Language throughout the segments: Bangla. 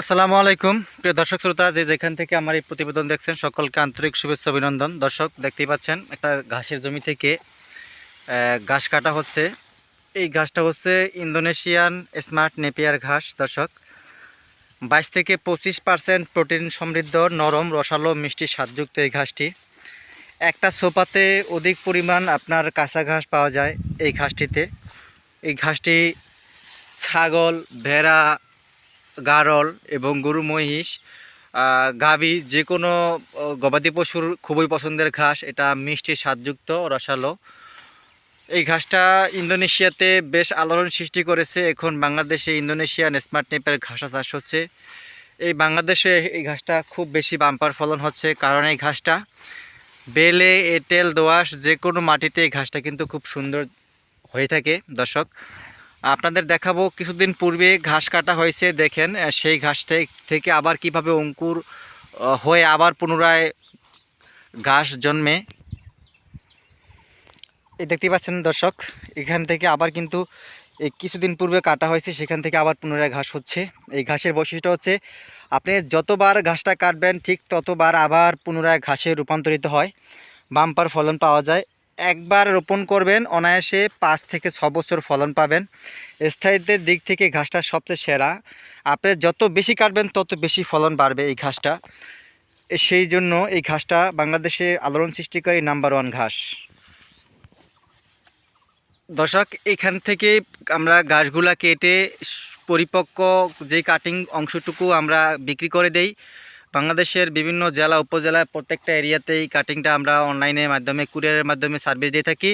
আসসালামু আলাইকুম প্রিয় দর্শক শ্রোতা, যেখান থেকে আমার এই প্রতিবেদন দেখছেন সকলকে আন্তরিক শুভেচ্ছা অভিনন্দন। দর্শক, দেখতেই পাচ্ছেন একটা ঘাসের জমি থেকে ঘাস কাটা হচ্ছে। এই ঘাসটা হচ্ছে ইন্দোনেশিয়ান স্মার্ট নেপিয়ার ঘাস। দর্শক, 22 থেকে 25% প্রোটিন সমৃদ্ধ, নরম, রসালো, মিষ্টি স্বাদযুক্ত এই ঘাসটি। একটা সোপাতে অধিক পরিমাণ আপনার কাঁচা ঘাস পাওয়া যায় এই ঘাসটিতে। এই ঘাসটি ছাগল, ভেড়া, গারল এবং গরু, মহিষ, গাভী, যে কোনো গবাদি পশুর খুবই পছন্দের ঘাস। এটা মিষ্টি স্বাদযুক্ত, রসালো। এই ঘাসটা ইন্দোনেশিয়াতে বেশ আলোড়ন সৃষ্টি করেছে। এখন বাংলাদেশে ইন্দোনেশিয়ান স্মার্ট নেপের ঘাসা চাষ হচ্ছে। এই বাংলাদেশে এই ঘাসটা খুব বেশি বাম্পার ফলন হচ্ছে, কারণ এই ঘাসটা বেলে, এঁটেল, দোআঁশ যে কোনো মাটিতে এই ঘাসটা কিন্তু খুব সুন্দর হয়ে থাকে। দর্শক, আপনাদের দেখাবো কিছুদিন পূর্বে ঘাস কাটা হয়েছে। দেখেন সেই ঘাস থেকে আবার কিভাবে অঙ্কুর হয়ে আবার পুনরায় ঘাস জন্মে। এই দেখতে পাচ্ছেন দর্শক, এখান থেকে আবার কিন্তু এই কিছুদিন পূর্বে কাটা হয়েছে, সেখান থেকে আবার পুনরায় ঘাস হচ্ছে। এই ঘাসের বৈশিষ্ট্য হচ্ছে আপনি যতবার ঘাসটা কাটবেন ঠিক ততবার আবার পুনরায় ঘাসে রূপান্তরিত হয়, বাম্পার ফলন পাওয়া যায়। একবার রোপণ করবেন, অনায়াসে 5 থেকে 6 বছর ফলন পাবেন। স্থায়িত্বের দিক থেকে ঘাসটা সবচেয়ে সেরা। আপনি যত বেশি কাটবেন তত বেশি ফলন বাড়বে এই ঘাসটা। সেই জন্য এই ঘাসটা বাংলাদেশে আলোড়ন সৃষ্টিকারী নাম্বার 1 ঘাস। দর্শক, এখান থেকে আমরা ঘাসগুলা কেটে পরিপক্ক যে কাটিং অংশটুকু আমরা বিক্রি করে দেই। বাংলাদেশের বিভিন্ন জেলা উপজেলা প্রত্যেকটা এরিয়াতে এই কাটিংটা আমরা অনলাইনের মাধ্যমে, কুরিয়ারের মাধ্যমে সার্ভিস দিয়ে থাকি।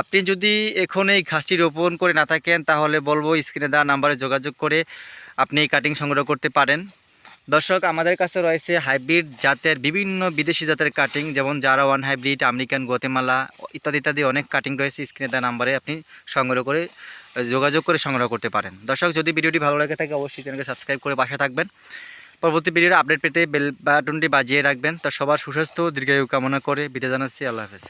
আপনি যদি এখন এই ঘাসটি রোপণ করে না থাকেন, তাহলে বলবো স্ক্রিনে দেওয়া নাম্বারে যোগাযোগ করে আপনি এই কাটিং সংগ্রহ করতে পারেন। দর্শক, আমাদের কাছে রয়েছে হাইব্রিড জাতের বিভিন্ন বিদেশি জাতের কাটিং, যেমন জারা 1 হাইব্রিড, আমেরিকান, গুয়াতেমালা ইত্যাদি ইত্যাদি অনেক কাটিং রয়েছে। স্ক্রিনে দেওয়া নাম্বারে আপনি যোগাযোগ করে সংগ্রহ করতে পারেন। দর্শক, যদি ভিডিওটি ভালো লাগে থাকে অবশ্যই চ্যানেলকে সাবস্ক্রাইব করে পাশে থাকবেন। পরবর্তী ভিডিওর আপডেট পেতে বেল বাটনটি বাজিয়ে রাখবেন। তো সবার সুস্বাস্থ্য ও দীর্ঘায়ু কামনা করে বিদায় জানাচ্ছি। আল্লাহ হাফেজ।